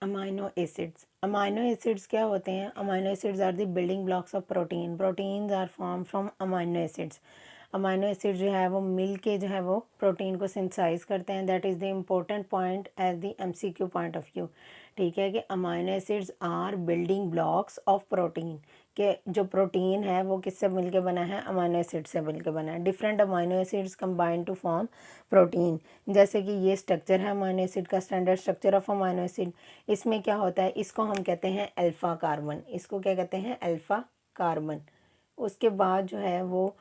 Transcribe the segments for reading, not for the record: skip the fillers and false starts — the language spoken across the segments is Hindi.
अमाइनो एसिड्स क्या होते हैं? Amino acids are the building blocks of protein. Proteins are form from amino acids. Amino acid जो है वो मिल के जो है वो प्रोटीन को सिंथेसाइज करते हैं। That is the important point as the MCQ point of view. ठीक है कि amino acids are building blocks of protein, कि जो प्रोटीन है वो किससे मिलके बना है? अमाइनो एसिड से मिलके बना है। Different amino acids combine to form protein. जैसे कि ये स्ट्रक्चर है अमाइनो एसिड का, standard structure of amino acid. इसमें क्या होता है? इसको हम कहते हैं अल्फ़ा कार्बन। इसको क्या कहते हैं? Alpha carbon. उसके बाद जो है वो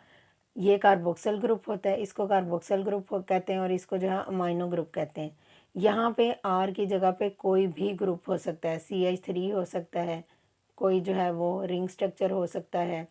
ये कार्बोक्सिल ग्रुप होता है, इसको कार्बोक्सिल ग्रुप कहते हैं, और इसको जो है अमाइनो ग्रुप कहते हैं। यहाँ पे आर की जगह पे कोई भी ग्रुप हो सकता है। CH3 हो सकता है, कोई जो है वो रिंग स्ट्रक्चर हो सकता है।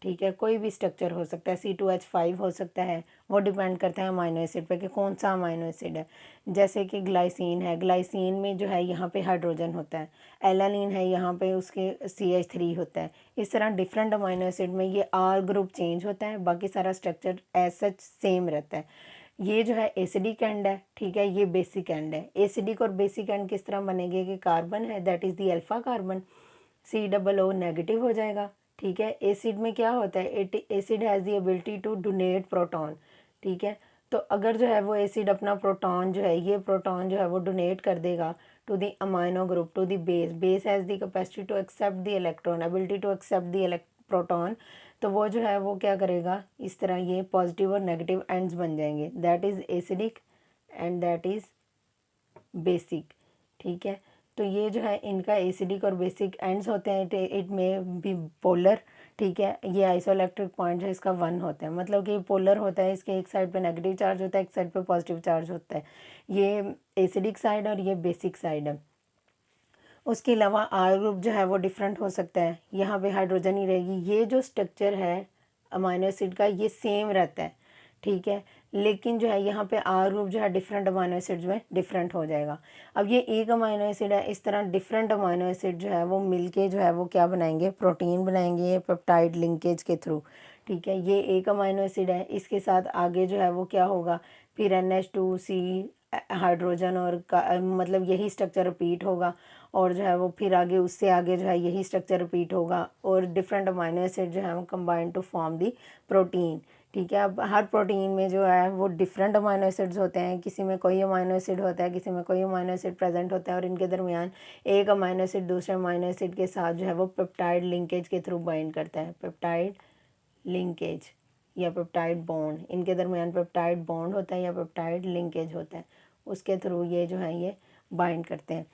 ठीक है, कोई भी स्ट्रक्चर हो सकता है। C2H5 हो सकता है। वो डिपेंड करता है अमाइनो एसिड पे कि कौन सा अमाइनो एसिड है। जैसे कि ग्लाइसिन है, ग्लाइसिन में जो है यहाँ पे हाइड्रोजन होता है। एलानिन है, यहाँ पे उसके CH3 होता है। इस तरह डिफरेंट अमाइनो एसिड में ये आर ग्रुप चेंज होता है, बाकी सारा स्ट्रक्चर एज सच सेम रहता है। ये जो है एसिडिक एंड है। ठीक है, ये बेसिक एंड है। एसिडिक और बेसिक एंड किस तरह बनेंगे कि कार्बन है, that is the alpha carbon, COO negative हो जाएगा। ठीक है, एसिड में क्या होता है? Acid has the ability to donate proton. ठीक है, तो अगर जो है वो एसिड अपना प्रोटॉन जो है, ये प्रोटॉन जो है वो डोनेट कर देगा to the amino group, to the base. Base has the capacity to accept the electron, ability to accept the proton. तो वो जो है वो क्या करेगा? इस तरह ये पॉजिटिव और नेगेटिव एंड्स बन जाएंगे। That is acidic and that is basic. ठीक है, तो ये जो है इनका एसिडिक और बेसिक एंड्स होते हैं। इट में बी पोलर। ठीक है, ये आइसोइलेक्ट्रिक पॉइंट है इसका 1 होता है, मतलब कि पोलर होता है। इसके एक साइड पे नेगेटिव चार्ज होता है, एक साइड पे पॉजिटिव चार्ज होता है। ये एसिडिक साइड और ये बेसिक साइड है। उसके अलावा आर ग्रुप जो है वो डिफरेंट हो सकता है, यहाँ पे हाइड्रोजन ही रहेगी। ये जो स्ट्रक्चर है अमाइनो एसिड का ये सेम रहता है। ठीक है, लेकिन जो है यहाँ पे आर ग्रुप जो है डिफरेंट अमाइनो एसिड्स में डिफरेंट हो जाएगा। अब ये एक अमाइनो एसिड है, इस तरह डिफरेंट अमाइनो एसिड जो है वो मिलके जो है वो क्या बनाएंगे? प्रोटीन बनाएंगे पेप्टाइड लिंकेज के थ्रू। ठीक है, ये एक अमाइनो एसिड है, इसके साथ आगे जो है वो क्या होगा? फिर NH2C हाइड्रोजन और मतलब यही स्ट्रक्चर रिपीट होगा, और जो है वो फिर आगे उससे आगे जो है यही स्ट्रक्चर रिपीट होगा, और डिफरेंट अमाइनो एसिड जो है वो combine to form the protein. ठीक है, अब हर प्रोटीन में जो है वो डिफरेंट अमाइनो एसिड्स होते हैं। किसी में कोई अमाइनो एसिड होता है, किसी में कोई अमाइनो एसिड प्रेजेंट होता है, और इनके दरमियान एक अमाइनो एसिड दूसरे अमाइनो एसिड के साथ जो है वो पेप्टाइड लिंकेज के थ्रू बाइंड करता है। पेप्टाइड लिंकेज या पेप्टाइड बॉन्ड, इनके दरमियान पेप्टाइड बॉन्ड होता है या पेप्टाइड लिंकेज होता है, उसके थ्रू ये जो है ये बाइंड करते हैं।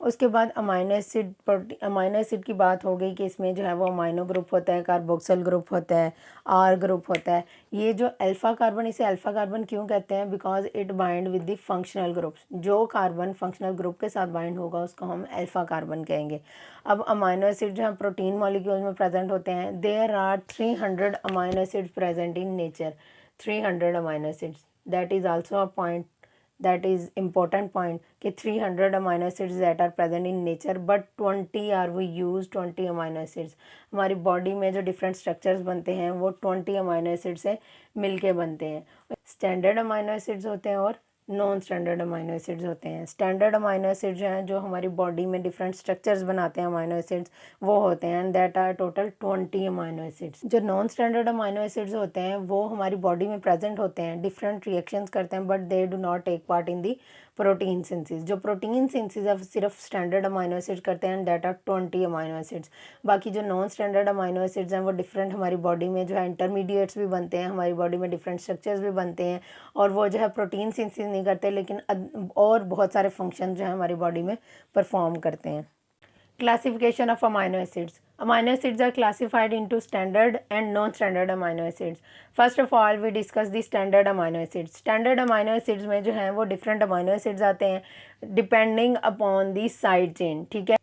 उसके बाद अमाइनो एसिड की बात हो गई कि इसमें जो है वो अमाइनो ग्रुप होता है, कार्बोक्सिल ग्रुप होता है, आर ग्रुप होता है। ये जो अल्फ़ा कार्बन, इसे अल्फ़ा कार्बन क्यों कहते हैं? Because it bind with the functional groups. जो कार्बन फंक्शनल ग्रुप के साथ बाइंड होगा उसको हम अल्फ़ा कार्बन कहेंगे। अब अमाइनो एसिड जो है प्रोटीन मॉलिक्यूल में प्रेजेंट होते हैं। There are 300 amino acids present in nature. 300 amino acids, that is also a point, that is important point कि 300 amino acids that are present in nature but 20 are we use 20 amino acids। हमारी बॉडी में जो डिफरेंट स्ट्रक्चर्स बनते हैं वो 20 अमाइनो एसिड से मिलके बनते हैं। स्टैंडर्ड अमाइनो एसिड्स होते हैं और नॉन स्टैंडर्ड अमाइनो एसिड्स होते हैं। स्टैंडर्ड अमाइनो एसिड्स जो हैं जो हमारी बॉडी में डिफरेंट स्ट्रक्चर्स बनाते हैं अमाइनो एसिड्स, वो होते हैं, and that are total 20 amino acids. जो नॉन स्टैंडर्ड अमाइनो एसिड्स होते हैं वो हमारी बॉडी में प्रेजेंट होते हैं, डिफरेंट रिएक्शंस करते हैं, but they do not take part in the protein synthesis. जो प्रोटीन सिंथेसिस है सिर्फ स्टैंडर्ड अमाइनो एसिड करते हैं, and that are 20 amino acids. बाकी जो नॉन स्टैंडर्ड अमाइनो एसिड्स हैं वो डिफरेंट हमारी बॉडी में जो है इंटरमीडिएट्स भी बनते हैं, हमारी बॉडी में डिफरेंट स्ट्रक्चर्स भी बनते हैं, और वो जो है प्रोटीन सिंथेसिस नहीं करते, लेकिन और बहुत सारे फंक्शन जो है हमारी बॉडी में परफॉर्म करते हैं। Classification of amino acids. Amino acids are classified into standard and non-standard amino acids. First of all, we discuss the standard amino acids. Standard amino acids में जो हैं वो different amino acids आते हैं depending upon the side chain. ठीक है,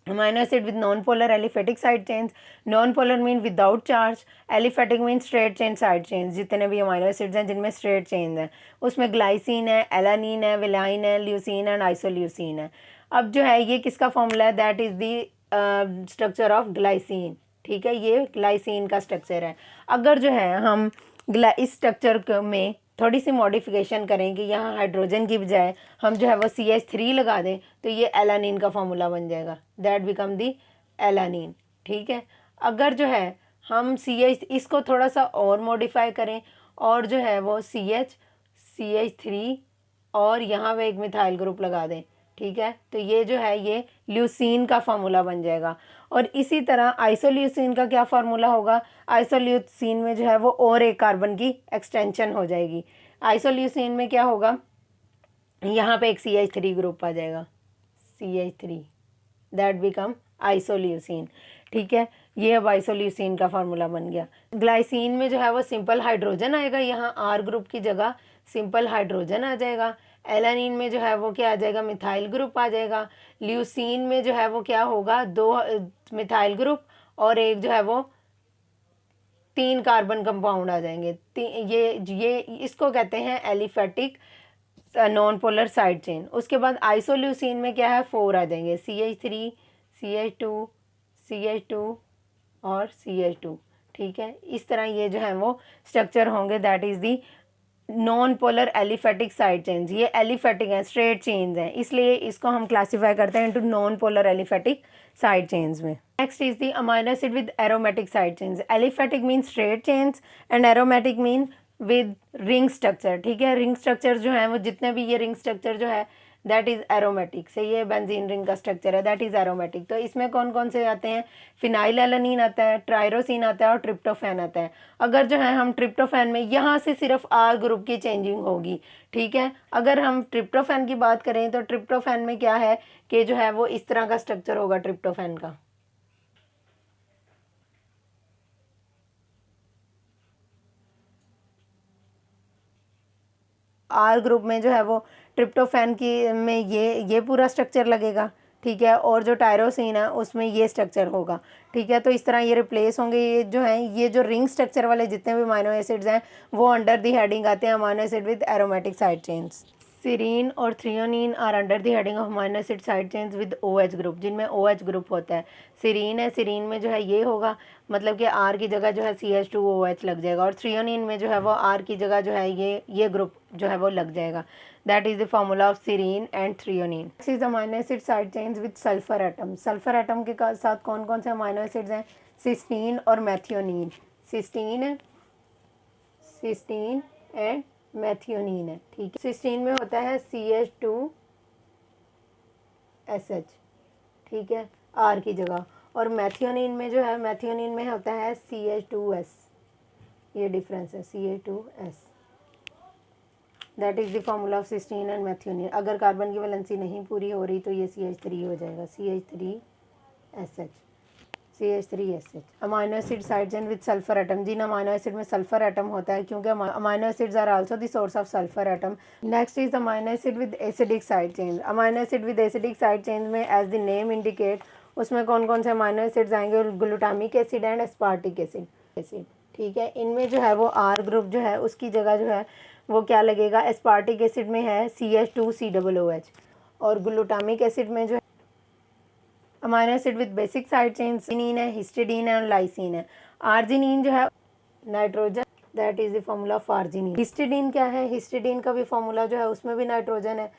amino acid with non-polar aliphatic side chains. Non-polar mean without charge, aliphatic mean straight chain side chains. जितने भी amino acids हैं जिनमें straight chains हैं उसमें ग्लाइसिन है, एलानिन है, विलाइन है, ल्यूसीन एंड आइसोल्यूसीन है। अब जो है ये किसका फॉर्मूला है? That is the structure of glycine. ठीक है, ये ग्लाइसिन का स्ट्रक्चर है। अगर जो है हम इस स्ट्रक्चर में थोड़ी सी मॉडिफिकेशन करें कि यहाँ हाइड्रोजन की बजाय हम जो है वो CH3 लगा दें तो ये एलानीन का फॉर्मूला बन जाएगा, दैट बिकम दी एलानीन। ठीक है, अगर जो है हम इसको थोड़ा सा और मॉडिफाई करें और जो है वो CH3 और यहाँ पे एक मिथाइल ग्रुप लगा दें, ठीक है, तो ये जो है ये ल्यूसीन का फार्मूला बन जाएगा। और इसी तरह आइसोल्यूसिन का क्या फार्मूला होगा, आइसोल्यूसिन में जो है वो और एक कार्बन की एक्सटेंशन हो जाएगी। आइसोल्यूसिन में क्या होगा, यहाँ पे एक CH3 ग्रुप आ जाएगा, CH3, दैट बिकम आइसोल्यूसिन। ठीक है, ये अब आइसोल्यूसिन का फार्मूला बन गया। ग्लाइसिन में जो है वो सिंपल हाइड्रोजन आएगा, यहाँ R ग्रुप की जगह सिंपल हाइड्रोजन आ जाएगा। एलानिन में जो है वो क्या आ जाएगा, मिथाइल ग्रुप आ जाएगा। ल्यूसीन में जो है वो क्या होगा, 2 मिथाइल ग्रुप और एक जो है वो 3 कार्बन कंपाउंड आ जाएंगे। ये इसको कहते हैं aliphatic non polar side chain. उसके बाद आइसोल्यूसिन में क्या है, 4 आ जाएंगे, CH3, CH2, CH2 और CH2। ठीक है, इस तरह ये जो है वो स्ट्रक्चर होंगे, that is the non polar aliphatic side chains. ये एलिफेटिक हैं, स्ट्रेट चेन्स हैं, इसलिए इसको हम क्लासीफाई करते हैं into non polar aliphatic side chains में। Next is the amino acid with aromatic side chains. Aliphatic mean straight chains and aromatic mean with ring structure. ठीक है, रिंग स्ट्रक्चर जो है वो जितने भी ये रिंग स्ट्रक्चर जो है दैट इज़ एरोमेटिक। से ये बेंजीन रिंग का स्ट्रक्चर है, दैट इज़ एरोमेटिक। तो इसमें कौन कौन से आते हैं, फिनाइल एलानीन आता है, ट्राइरोसिन आता है और ट्रिप्टोफैन आता है। अगर जो है हम ट्रिप्टोफैन में यहाँ से सिर्फ R ग्रुप की चेंजिंग होगी। ठीक है, अगर हम ट्रिप्टोफैन की बात करें तो ट्रिप्टोफैन में क्या है कि जो है वो इस तरह का स्ट्रक्चर होगा ट्रिप्टोफैन का। R ग्रुप में जो है वो ट्रिप्टोफैन की में ये पूरा स्ट्रक्चर लगेगा। ठीक है, और जो टायरोसिन है उसमें ये स्ट्रक्चर होगा। ठीक है, तो इस तरह ये रिप्लेस होंगे। ये जो हैं, ये जो रिंग स्ट्रक्चर वाले जितने भी अमाइनो एसिड्स हैं वो अंडर दी हेडिंग आते हैं amino acid with aromatic side chains. Serine और threonine are under the heading of amino acid side chains with OH group, जिनमें OH ग्रुप होता है। सीरीन है, सीरीन में जो है ये होगा, मतलब कि R की जगह जो है CH2OH लग जाएगा। और थ्रियोनिन में जो है वो R की जगह जो है ये ग्रुप जो है वो लग जाएगा। That is the formula of serine and threonine. Next is amino acid side chains with sulphur atom. Sulphur atom के साथ कौन कौन से अमाइनो एसिड्स हैं, सिस्टीन और मैथियोनिन। सिस्टीन एंड मैथियोनिन है। ठीक है, सिस्टीन में होता है CH2SH, ठीक है, R की जगह। और मैथियोनिन में जो है, मैथियोनिन में होता है CH2S। ये डिफरेंस है, CH2S। That is the formula of cysteine and methionine. अगर कार्बन की वैलेंसी नहीं पूरी हो रही तो ये CH3 हो जाएगा, CH3SH। Amino acid side chain with sulphur atom. जिन अमाइनो एसिड में सल्फर एटम होता है, क्योंकि amino acids are also the source of sulphur atom. Next is amino acid with acidic side chain. Amino acid with acidic side chain में एज द नेम इंडिकेट, उसमें कौन कौन से अमाइनो एसिड्स आएंगे, glutamic acid and aspartic acid. ठीक है, इनमें जो है वो R ग्रुप जो है उसकी जगह जो है वो क्या लगेगा, एस्पार्टिक एसिड में है CH2COOH। और ग्लूटामिक एसिड में जो है amino acid with basic side chain सिनीन है, हिस्टिडीन है और लाइसिन है। आर्जिनिन जो है nitrogen, that is the formula of arginine. Histidine क्या है, हिस्टिडीन का भी फॉर्मूला जो है उसमें भी नाइट्रोजन है।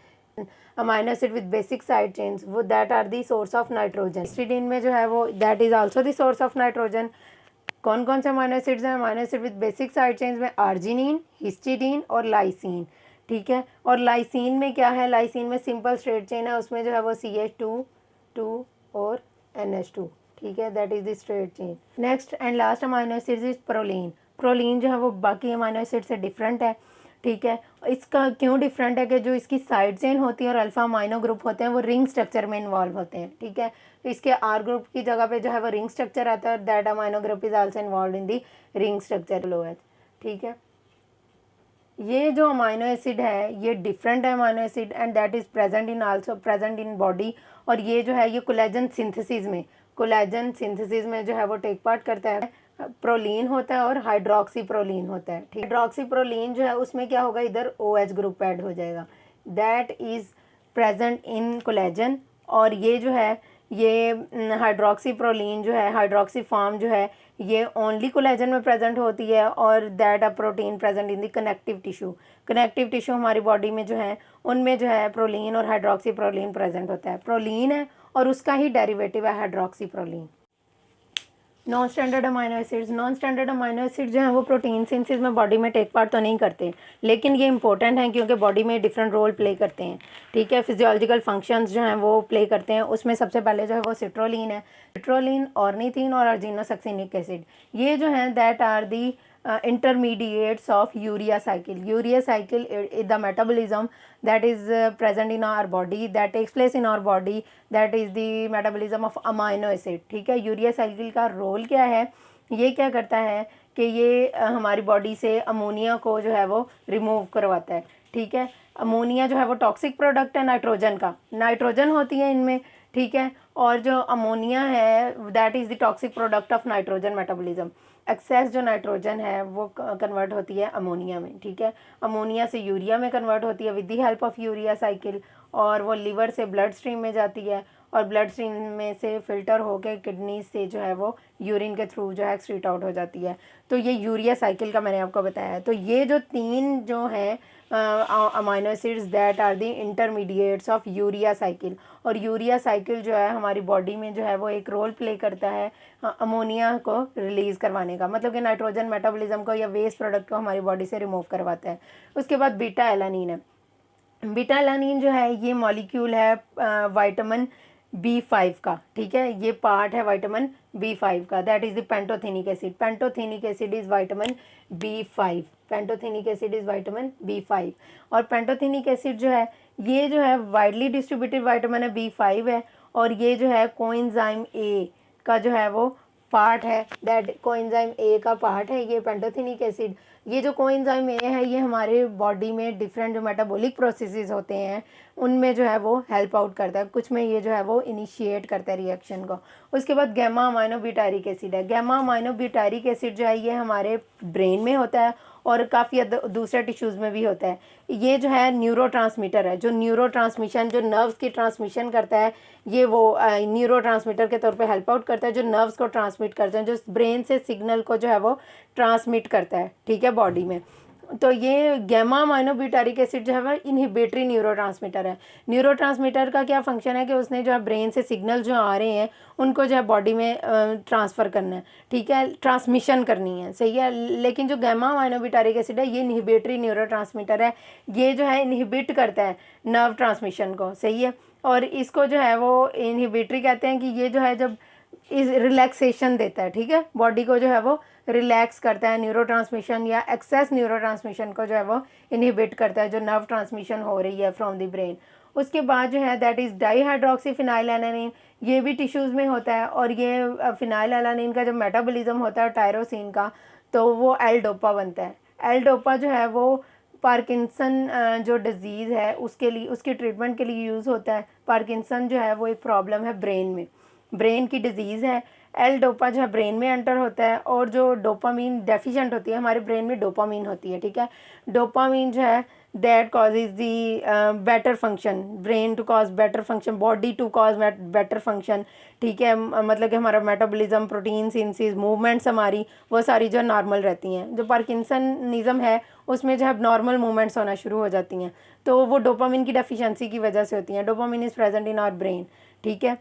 Amino acid with basic side chains वो that are the source of nitrogen. Histidine में जो है वो that is also the source of nitrogen. कौन कौन से अमाइनो एसिड्स हैं, amino acid with basic side chains में आर्जिनिन, हिस्टिडीन और लाइसिन। ठीक है, और लाइसिन में क्या है, लाइसिन में सिंपल स्ट्रेट चेन है, उसमें जो है वो CH2 और NH2। ठीक है, that is the straight chain. Next and last amino acid is proline. Proline जो है वो बाकी अमाइनो एसिड से डिफरेंट है। ठीक है, इसका क्यों डिफरेंट है कि जो इसकी साइड चेन होती है और अल्फा अमाइनो ग्रुप होते हैं वो रिंग स्ट्रक्चर में इन्वॉल्व होते हैं। ठीक है, तो इसके R ग्रुप की जगह पे जो है वो रिंग स्ट्रक्चर आता है, that amino group is also involve in the ring structure OH। ठीक है, ये जो अमाइनो एसिड है ये डिफरेंट है amino acid and that is present in body. और ये जो है ये कोलेजन सिंथेसिस में जो है वो टेक पार्ट करता है। प्रोलीन होता है और हाइड्रोक्सी प्रोलीन होता है। ठीक, हाइड्रोक्सी प्रोलीन जो है उसमें क्या होगा, इधर OH ग्रुप ऐड हो जाएगा, that is present in collagen. और ये जो है ये हाइड्रोक्सी प्रोलीन जो है, हाइड्रोक्सी फॉर्म जो है, ये ओनली कोलेजन में प्रेजेंट होती है और that a protein present in the connective tissue. Connective tissue हमारी बॉडी में जो है उनमें जो है प्रोलीन और हाइड्रोक्सी प्रोलीन प्रेजेंट होता है। प्रोलीन है और उसका ही डेरिवेटिव है hydroxy proline. Non standard amino acids, non standard amino acid जो हैं वो प्रोटीन सिंथेसिस में बॉडी में टेक पार्ट तो नहीं करते, लेकिन ये इंपॉर्टेंट हैं क्योंकि बॉडी में डिफरेंट रोल प्ले करते हैं। ठीक है, फिजियोलॉजिकल फंक्शंस जो हैं वो प्ले करते हैं। उसमें सबसे पहले जो है वो सिट्रोलिन है, सिट्रोलिन, ऑर्निथिन और अर्जिनोसक्सिनिक एसिड, ये जो हैं that are the intermediates of urea cycle. Urea cycle is the metabolism that is present in our body, that takes place in our body, that is the metabolism of amino acid. ठीक है, यूरिया साइकिल का रोल क्या है? ये क्या करता है कि ये हमारी बॉडी से अमोनिया को जो है वो रिमूव करवाता है। ठीक है, अमोनिया जो है वो टॉक्सिक प्रोडक्ट है नाइट्रोजन का, नाइट्रोजन होती है इनमें। ठीक है, और जो अमोनिया है that is the toxic product of nitrogen metabolism. Excess जो नाइट्रोजन है वो कन्वर्ट होती है अमोनिया में। ठीक है, अमोनिया से यूरिया में कन्वर्ट होती है with the help of urea cycle, और वो लिवर से ब्लड स्ट्रीम में जाती है और ब्लड स्ट्रीम में से फिल्टर होकर किडनी से जो है वो यूरिन के थ्रू जो है एक्सक्रीट आउट हो जाती है। तो ये यूरिया साइकिल का मैंने आपको बताया है। तो ये जो तीन जो हैं amino acids that are the intermediates of urea cycle, और यूरिया साइकिल जो है हमारी बॉडी में जो है वो एक रोल प्ले करता है अमोनिया को रिलीज़ करवाने का, मतलब कि नाइट्रोजन मेटाबॉलिज्म को या वेस्ट प्रोडक्ट को हमारी बॉडी से रिमूव करवाता है। उसके बाद बीटा एलानीन है। बीटा एलानीन जो है ये मॉलिक्यूल है विटामिन B5 का। ठीक है, ये पार्ट है विटामिन B5 का, that is the pantothenic acid. Pantothenic acid is vitamin B5, pantothenic acid is vitamin B5। और पेंटोथेनिक एसिड जो है ये जो है वाइडली डिस्ट्रीब्यूटेड विटामिन है, B5 है, और ये जो है कोएंजाइम A का जो है वो पार्ट है, दैट कोएंजाइम A का पार्ट है ये पेंटोथेनिक एसिड। ये जो कोएंजाइम A है ये हमारे बॉडी में डिफरेंट जो मेटाबॉलिक प्रोसेसेस होते हैं उनमें जो है वो हेल्प आउट करता है, कुछ में ये जो है वो इनिशिएट करता है रिएक्शन को। उसके बाद गैमा अमाइनो ब्यूटारिक एसिड है। गैमा अमाइनो ब्यूटारिक एसिड जो है ये हमारे ब्रेन में होता है और काफ़ी दूसरे टिश्यूज़ में भी होता है। ये जो है न्यूरोट्रांसमीटर है, जो न्यूरो ट्रांसमिशन, जो नर्व्स की ट्रांसमिशन करता है, ये वो न्यूरो ट्रांसमीटर के तौर पे हेल्प आउट करता है, जो नर्व्स को ट्रांसमिट करते हैं, जो ब्रेन से सिग्नल को जो है वो ट्रांसमिट करता है। ठीक है, बॉडी में। तो ये गैमा अमाइनो ब्यूटारिक एसिड जो है वह इनहिबिटरी न्यूरोट्रांसमीटर है। न्यूरोट्रांसमीटर का क्या फंक्शन है कि उसने जो है ब्रेन से सिग्नल जो आ रहे हैं उनको जो है बॉडी में ट्रांसफ़र करना है। ठीक है, ट्रांसमिशन करनी है, सही है। लेकिन जो गैमा अमाइनो ब्यूटारिक एसिड है ये इनहिबिटरी न्यूरोट्रांसमीटर है, ये जो है इनहिबिट करता है नर्व ट्रांसमिशन को, सही है। और इसको जो है वो इनहिबिटरी कहते हैं कि ये जो है जब इस रिलैक्सेशन देता है, ठीक है, बॉडी को जो है वो रिलैक्स करता है, न्यूरोट्रांसमिशन या एक्सेस न्यूरोट्रांसमिशन को जो है वो इनहिबिट करता है, जो नर्व ट्रांसमिशन हो रही है फ्रॉम द ब्रेन। उसके बाद जो है दैट इज़ डाईहाइड्रोक्सी फिनाइलएलानिन, ये भी टिश्यूज़ में होता है, और ये फिनाइलएलानिन का जब मेटाबॉलिज्म होता है टायरोसिन का तो वो एल डोपा बनता है। एल डोपा जो है वो पार्किंसन जो डिज़ीज़ है उसके लिए, उसके ट्रीटमेंट के लिए यूज़ होता है। पार्किंसन जो है वो एक प्रॉब्लम है ब्रेन में, ब्रेन की डिजीज़ है। एल डोपा जो है ब्रेन में एंटर होता है, और जो डोपामीन डेफिशिएंट होती है, हमारे ब्रेन में डोपामीन होती है। ठीक है, डोपामीन जो है that causes the better function, brain to cause better function, body to cause better function. ठीक है, मतलब कि हमारा मेटाबॉलिज्म, प्रोटीन सिंथेसिस, मूवमेंट्स हमारी वो सारी जो नॉर्मल रहती हैं। जो पार्किंसनिज्म है उसमें जो है नॉर्मल मूवमेंट्स होना शुरू हो जाती हैं, तो वो डोपामीन की डेफिशिएंसी की वजह से होती हैं। Dopamine is present in our brain. ठीक है,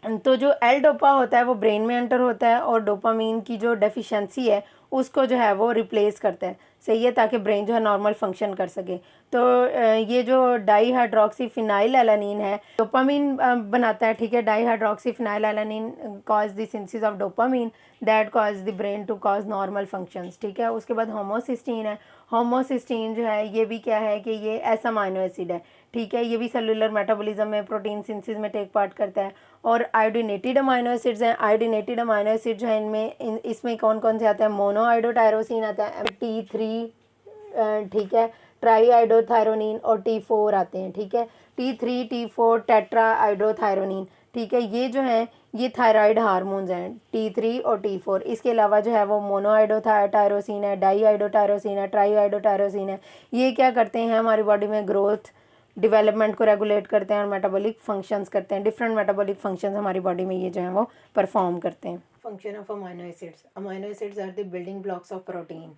तो जो एल डोपा होता है वो ब्रेन में एंटर होता है और डोपामीन की जो डेफिशिएंसी है उसको जो है वो रिप्लेस करता है, सही है, ताकि ब्रेन जो है नॉर्मल फंक्शन कर सके। तो ये जो डाईहाइड्रोक्सी फिनाइलएलानिन है डोपामीन बनाता है। ठीक है, dihydroxy phenylalanine cause the synthesis of dopamine that cause the brain to cause normal functions. ठीक है, उसके बाद होमोसिस्टीन है। होमोसिस्टीन जो है ये भी क्या है कि ये ऐसा अमाइनो एसिड है। ठीक है, ये भी सेलुलर मेटाबॉलिज्म में, प्रोटीन सिंथेसिस में टेक पार्ट करता है। और आयोडीनेटेड अमाइनो एसिड्स हैं। आयोडीनेटेड अमाइनो एसिड जो है इनमें इसमें कौन कौन से आते हैं? मोनो आयोडोटायरोसिन आता है, T3, ठीक है, ट्राई आयोडोथायरोनिन, और T4 आते हैं। ठीक है, T3 T4 टेट्रा आयोडोथायरोनिन। ठीक है, ये जो हैं ये थायराइड हार्मोन्स हैं, T3 और T4। इसके अलावा जो है वो मोनो आयोडोटायरोसिन है, डाई आयोडोटायरोसिन है, ट्राई आयोडोटायरोसिन है। ये क्या करते हैं? हमारी बॉडी में ग्रोथ डेवलपमेंट को रेगुलेट करते हैं और मेटाबॉलिक फंक्शंस करते हैं। डिफरेंट मेटाबॉलिक फंक्शंस हमारी बॉडी में ये जो है वो परफॉर्म करते हैं। Function of amino acids. Amino acids are the building blocks of protein.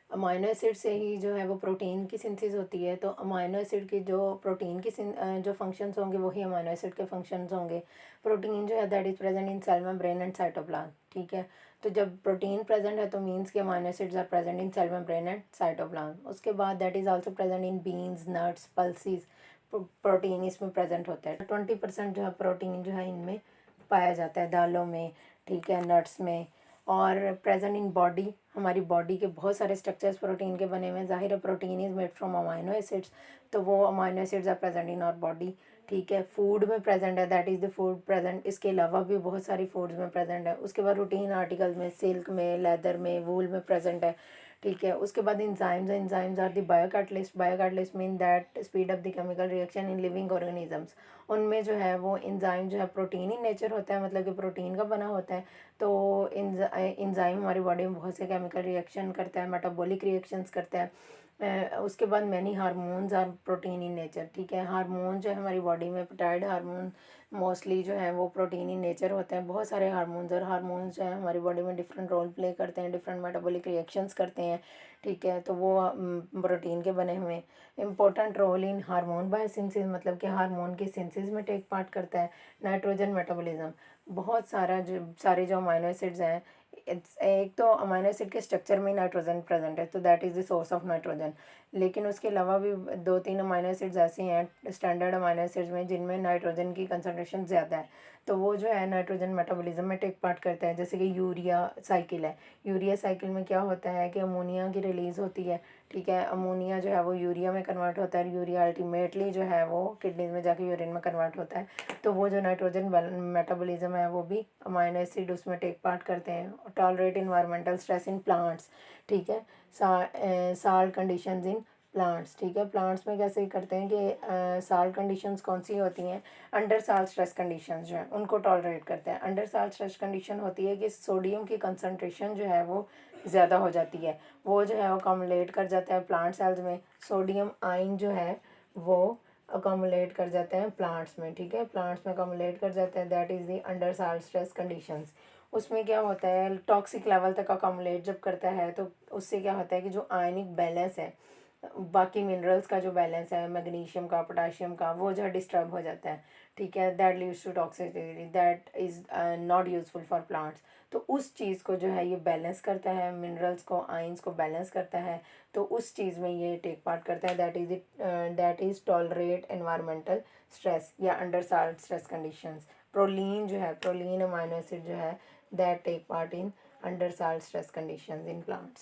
Amino acid से ही जो है वो प्रोटीन की सिंथेसिस होती है। तो अमाइनो एसिड की जो प्रोटीन की जो फंक्शंस होंगे वही अमाइनो एसिड के फंक्शंस होंगे। प्रोटीन जो है that is present in cell membrane and cytoplasm, ठीक है। तो जब प्रोटीन प्रेजेंट है तो मीन्स कि amino acids are present in cell membrane and cytoplasm. उसके बाद that is also present in beans, nuts, pulses, protein इसमें प्रेजेंट होता है। 20% जो है प्रोटीन जो है इनमें पाया जाता है, दालों में, ठीक है, नट्स में। और प्रेजेंट इन बॉडी, हमारी बॉडी के बहुत सारे स्ट्रक्चर्स प्रोटीन के बने हुए हैं। ज़ाहिर है protein is made from amino acids, तो वो amino acids are present in our body, ठीक है। फूड में प्रेजेंट है, that is the food present. इसके अलावा भी बहुत सारी फूड्स में प्रेजेंट है। उसके बाद रूटीन आर्टिकल्स में, सिल्क में, लेदर में, वूल में प्रेजेंट है, ठीक है। उसके बाद enzymes are the biocatalyst. Biocatalyst mean that speed up the chemical reaction in living organisms. उनमें जो है वो इंजाइम जो है प्रोटीन ही नेचर होता है, मतलब कि प्रोटीन का बना होता है। तो इंजाइम हमारी बॉडी में बहुत से केमिकल रिएक्शन करता है, मेटाबॉलिक रिएक्शंस करता है। उसके बाद many hormones are protein in nature, ठीक है। हार्मोन जो है हमारी बॉडी में, पेप्टाइड हार्मोन मोस्टली जो है वो प्रोटीन इन नेचर होते हैं। बहुत सारे हार्मोन्स, और हार्मोन्स जो है हमारी बॉडी में डिफरेंट रोल प्ले करते हैं, डिफरेंट मेटाबॉलिक रिएक्शंस करते हैं, ठीक है। तो वो प्रोटीन के बने हुए। Important role in hormone biosynthesis, मतलब कि हार्मोन की सिंथेसिस में टेक पार्ट करता है। नाइट्रोजन मेटाबॉलिज्म, बहुत सारे जो अमाइनो एसिड्स हैं, एक तो अमाइनो एसिड के स्ट्रक्चर में नाइट्रोजन प्रेजेंट है, तो that is the source of nitrogen. लेकिन उसके अलावा भी 2-3 अमाइनो एसिड्स ऐसी हैं स्टैंडर्ड अमाइनो एसिड्स में जिनमें नाइट्रोजन की कंसनट्रेशन ज़्यादा है, तो वो जो है नाइट्रोजन मेटाबॉलिज्म में टेक पार्ट करते हैं। जैसे कि यूरिया साइकिल है। यूरिया साइकिल में क्या होता है कि अमोनिया की रिलीज़ होती है, ठीक है। अमोनिया जो है वो यूरिया में कन्वर्ट होता है, यूरिया अल्टीमेटली जो है वो किडनीज में जाके यूरिन में कन्वर्ट होता है। तो वो जो नाइट्रोजन मेटाबॉलिज्म है वो भी अमाइनो एसिड उसमें टेक पार्ट करते हैं। Tolerate environmental stress in plants, ठीक है। साल्ट कंडीशंस इन प्लांट्स, ठीक है। प्लांट्स में कैसे करते हैं कि साल्ट कंडीशंस कौन सी होती हैं, अंडर साल्ट स्ट्रेस कंडीशंस जो है उनको टॉलरेट करते हैं। अंडर साल्ट स्ट्रेस कंडीशन होती है कि सोडियम की कंसनट्रेशन जो है वो ज़्यादा हो जाती है, वो जो है वो अकोमोलेट कर जाता है प्लांट सेल्स में। सोडियम आयन जो है वो अकोमोलेट कर जाते हैं प्लांट्स में, ठीक है। प्लांट्स में अकोमोलेट कर जाते हैं, that is the under salt stress conditions. उसमें क्या होता है, टॉक्सिक लेवल तक अकोमोलेट जब करता है तो उससे क्या होता है कि जो आयनिक बैलेंस है, बाकी मिनरल्स का जो बैलेंस है, मैग्नीशियम का, पोटाशियम का, वो जो है डिस्टर्ब हो जाता है, ठीक है। That leads to toxicity, that is not useful for plants. तो उस चीज़ को जो है ये बैलेंस करता है, मिनरल्स को, आइंस को बैलेंस करता है। तो उस चीज़ में ये टेक पार्ट करता है, that is tolerate environmental stress या under salt stress conditions. Proline जो है, प्रोलीन अमाइनो एसिड जो है that take part in under salt stress conditions in plants.